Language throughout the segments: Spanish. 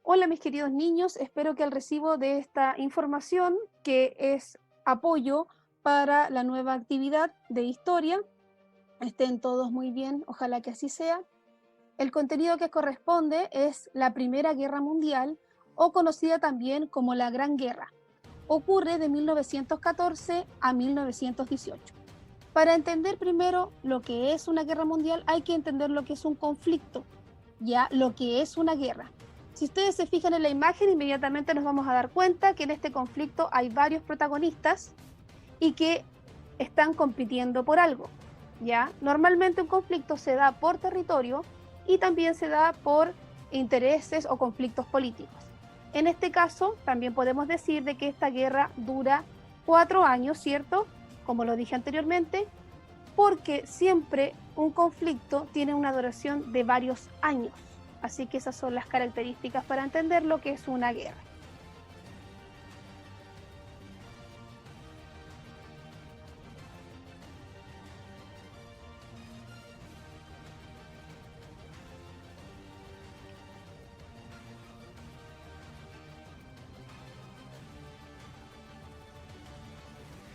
Hola mis queridos niños, espero que al recibo de esta información, que es apoyo para la nueva actividad de historia, estén todos muy bien, ojalá que así sea. El contenido que corresponde es la Primera Guerra Mundial, o conocida también como la Gran Guerra. Ocurre de 1914 a 1918. Para entender primero lo que es una guerra mundial, hay que entender lo que es un conflicto, ya lo que es una guerra. Si ustedes se fijan en la imagen, inmediatamente nos vamos a dar cuenta que en este conflicto hay varios protagonistas y que están compitiendo por algo. ¿Ya? Normalmente un conflicto se da por territorio y también se da por intereses o conflictos políticos. En este caso, también podemos decir de que esta guerra dura 4 años, ¿cierto? Como lo dije anteriormente, porque siempre un conflicto tiene una duración de varios años. Así que esas son las características para entender lo que es una guerra.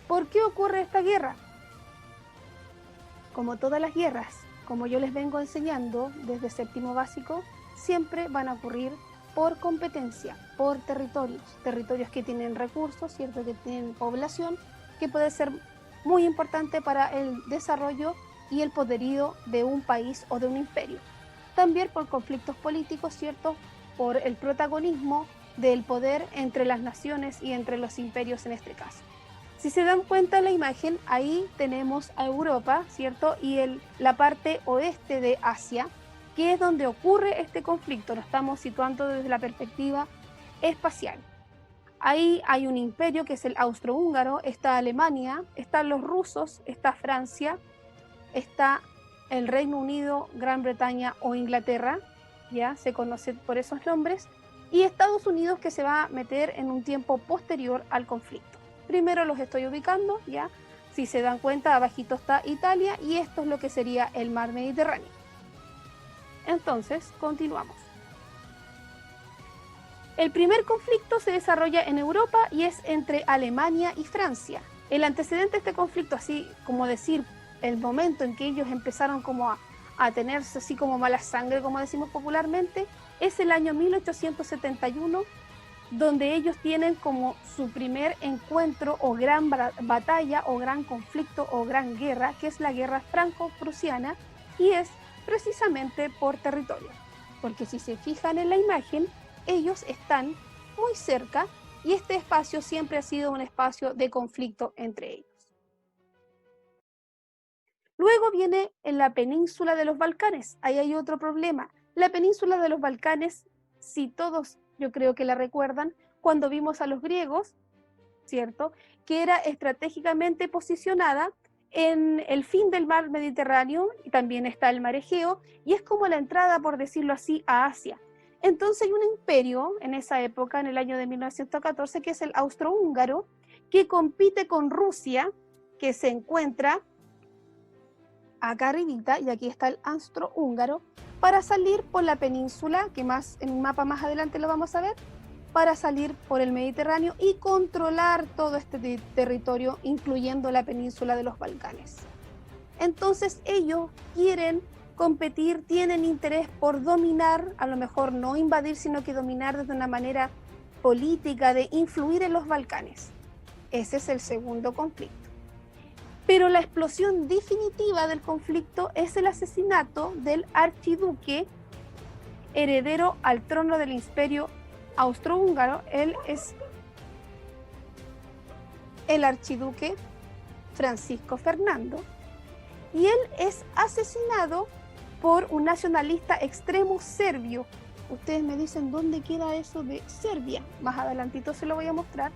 ¿Por qué ocurre esta guerra? Como todas las guerras, como yo les vengo enseñando desde séptimo básico, siempre van a ocurrir por competencia, por territorios que tienen recursos, ¿cierto? Que tienen población, que puede ser muy importante para el desarrollo y el poderío de un país o de un imperio. También por conflictos políticos, ¿cierto? Por el protagonismo del poder entre las naciones y entre los imperios en este caso. Si se dan cuenta en la imagen, ahí tenemos a Europa, ¿cierto? Y la parte oeste de Asia, que es donde ocurre este conflicto. Lo estamos situando desde la perspectiva espacial. Ahí hay un imperio que es el austrohúngaro, está Alemania, están los rusos, está Francia, está el Reino Unido, Gran Bretaña o Inglaterra, ya se conoce por esos nombres, y Estados Unidos, que se va a meter en un tiempo posterior al conflicto. Primero los estoy ubicando, ya, si se dan cuenta, abajito está Italia y esto es lo que sería el mar Mediterráneo. Entonces, continuamos. El primer conflicto se desarrolla en Europa y es entre Alemania y Francia. El antecedente de este conflicto, así como decir, el momento en que ellos empezaron como a tenerse así como mala sangre, como decimos popularmente, es el año 1871, donde ellos tienen como su primer encuentro o gran batalla o gran conflicto o gran guerra, que es la guerra franco-prusiana, y es precisamente por territorio. Porque si se fijan en la imagen, ellos están muy cerca y este espacio siempre ha sido un espacio de conflicto entre ellos. Luego viene en la península de los Balcanes. Ahí hay otro problema. La península de los Balcanes, si todos yo creo que la recuerdan, cuando vimos a los griegos, ¿cierto? Que era estratégicamente posicionada en el fin del mar Mediterráneo, y también está el mar Egeo, y es como la entrada, por decirlo así, a Asia. Entonces hay un imperio en esa época, en el año de 1914, que es el austrohúngaro, que compite con Rusia, que se encuentra acá arribita, y aquí está el austrohúngaro, para salir por la península, que más en un mapa más adelante lo vamos a ver, para salir por el Mediterráneo y controlar todo este territorio, incluyendo la península de los Balcanes. Entonces ellos quieren competir, tienen interés por dominar, a lo mejor no invadir, sino que dominar desde una manera política, de influir en los Balcanes. Ese es el segundo conflicto. Pero la explosión definitiva del conflicto es el asesinato del archiduque heredero al trono del imperio austrohúngaro. Él es el archiduque Francisco Fernando, y él es asesinado por un nacionalista extremo serbio. Ustedes me dicen dónde queda eso de Serbia, más adelantito se lo voy a mostrar,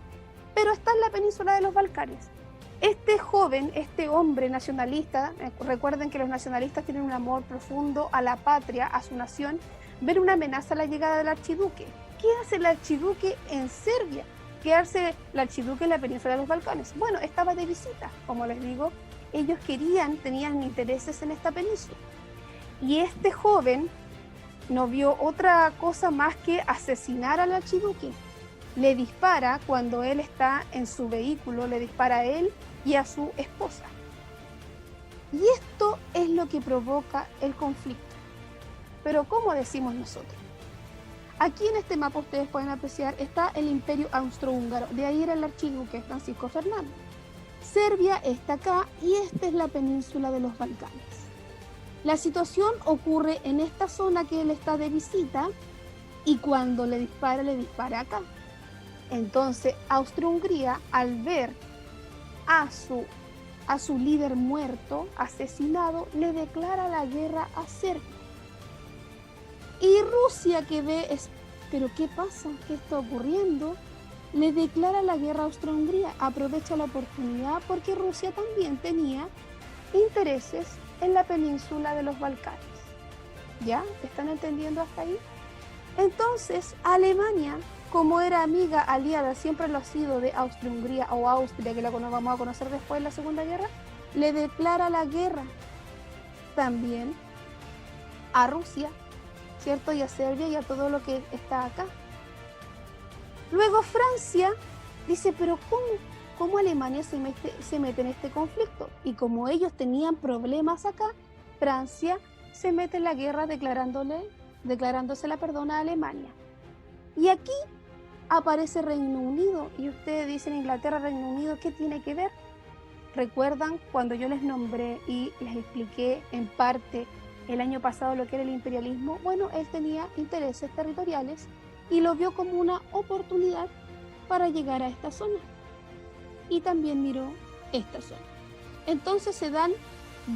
pero está en la península de los Balcanes. Este joven, este hombre nacionalista, recuerden que los nacionalistas tienen un amor profundo a la patria, a su nación, ven una amenaza a la llegada del archiduque. ¿Qué hace el archiduque en Serbia? ¿Qué hace el archiduque en la península de los Balcanes? Bueno, estaba de visita, como les digo, ellos tenían intereses en esta península. Y este joven no vio otra cosa más que asesinar al archiduque. Le dispara cuando él está en su vehículo, le dispara a él y a su esposa. Y esto es lo que provoca el conflicto. Pero ¿cómo decimos nosotros? Aquí en este mapa ustedes pueden apreciar está el Imperio Austrohúngaro, de ahí era el archiduque Francisco Fernando. Serbia está acá y esta es la península de los Balcanes. La situación ocurre en esta zona que él está de visita y cuando le dispara acá. Entonces Austria-Hungría, al ver a su líder muerto, asesinado, le declara la guerra a Serbia. Y Rusia, que ve, pero ¿qué pasa? ¿Qué está ocurriendo? Le declara la guerra a Austria-Hungría, aprovecha la oportunidad porque Rusia también tenía intereses en la península de los Balcanes. ¿Ya? ¿Están entendiendo hasta ahí? Entonces, Alemania, como era amiga, aliada, siempre lo ha sido de Austria-Hungría o Austria, que la vamos a conocer después de la Segunda Guerra, le declara la guerra también a Rusia, ¿cierto? Y a Serbia y a todo lo que está acá. Luego Francia dice, pero ¿cómo Alemania se mete en este conflicto? Y como ellos tenían problemas acá, Francia se mete en la guerra declarándosela a Alemania. Y aquí aparece Reino Unido, y ustedes dicen Inglaterra, Reino Unido, ¿qué tiene que ver? ¿Recuerdan cuando yo les nombré y les expliqué en parte el año pasado lo que era el imperialismo? Bueno, él tenía intereses territoriales y lo vio como una oportunidad para llegar a esta zona. Y también miró esta zona. Entonces se dan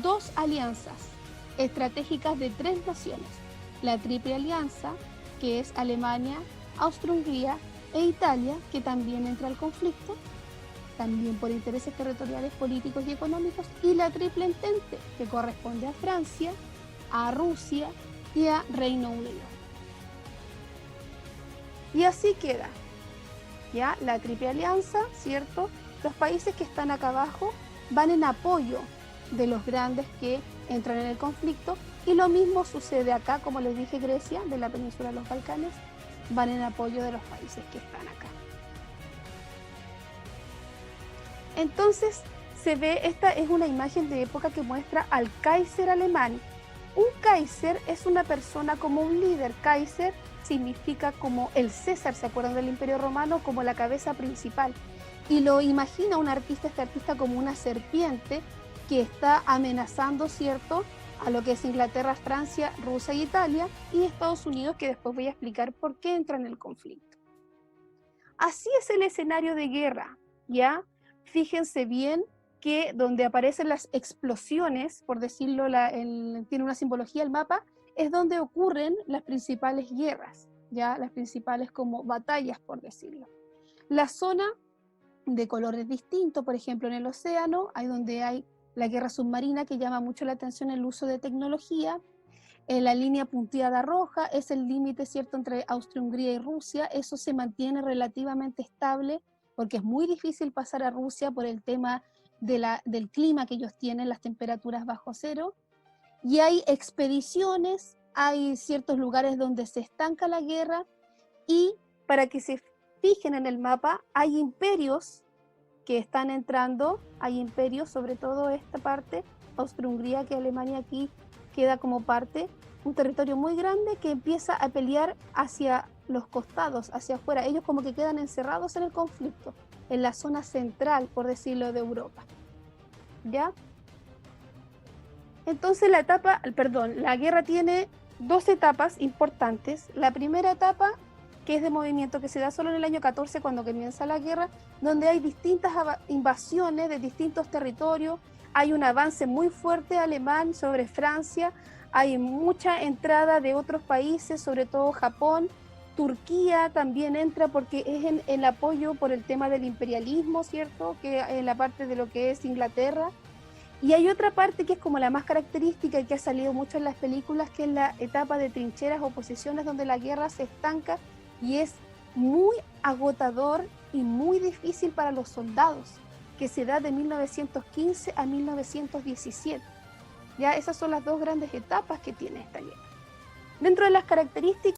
dos alianzas estratégicas de tres naciones. La Triple Alianza, que es Alemania, Austria-Hungría e Italia, que también entra al conflicto, también por intereses territoriales, políticos y económicos, y la Triple Entente, que corresponde a Francia, a Rusia y a Reino Unido. Y así queda, ¿ya? La Triple Alianza, ¿cierto? Los países que están acá abajo van en apoyo de los grandes que entran en el conflicto, y lo mismo sucede acá, como les dije, Grecia, de la península de los Balcanes, van en apoyo de los países que están acá. Entonces se ve, esta es una imagen de época que muestra al Kaiser alemán. Un Kaiser es una persona como un líder. Kaiser significa como el César, ¿se acuerdan del Imperio Romano? Como la cabeza principal. Y lo imagina un artista, este artista, como una serpiente que está amenazando, ¿cierto?, a lo que es Inglaterra, Francia, Rusia y Italia, y Estados Unidos, que después voy a explicar por qué entra en el conflicto. Así es el escenario de guerra, ¿ya? Fíjense bien que donde aparecen las explosiones, por decirlo, tiene una simbología el mapa, es donde ocurren las principales guerras, ¿ya? Las principales como batallas, por decirlo. La zona de colores distintos, por ejemplo, en el océano, hay donde hay la guerra submarina, que llama mucho la atención el uso de tecnología. La línea punteada roja es el límite, ¿cierto?, entre Austria-Hungría y Rusia. Eso se mantiene relativamente estable porque es muy difícil pasar a Rusia por el tema del clima que ellos tienen, las temperaturas bajo cero. Y hay expediciones, hay ciertos lugares donde se estanca la guerra, y para que se fijen en el mapa, hay imperios que están entrando, hay imperios, sobre todo esta parte, Austria-Hungría, que Alemania aquí queda como parte, un territorio muy grande que empieza a pelear hacia los costados, hacia afuera. Ellos como que quedan encerrados en el conflicto, en la zona central, por decirlo, de Europa. ¿Ya? Entonces la guerra tiene dos etapas importantes. La primera etapa, que es de movimiento, que se da solo en el año 14, cuando comienza la guerra, donde hay distintas invasiones de distintos territorios, hay un avance muy fuerte alemán sobre Francia, hay mucha entrada de otros países, sobre todo Japón. Turquía también entra porque es en el apoyo por el tema del imperialismo, ¿cierto?, que en la parte de lo que es Inglaterra. Y hay otra parte que es como la más característica y que ha salido mucho en las películas, que es la etapa de trincheras o posiciones, donde la guerra se estanca y es muy agotador y muy difícil para los soldados, que se da de 1915 a 1917. Ya esas son las dos grandes etapas que tiene esta guerra. Dentro de las características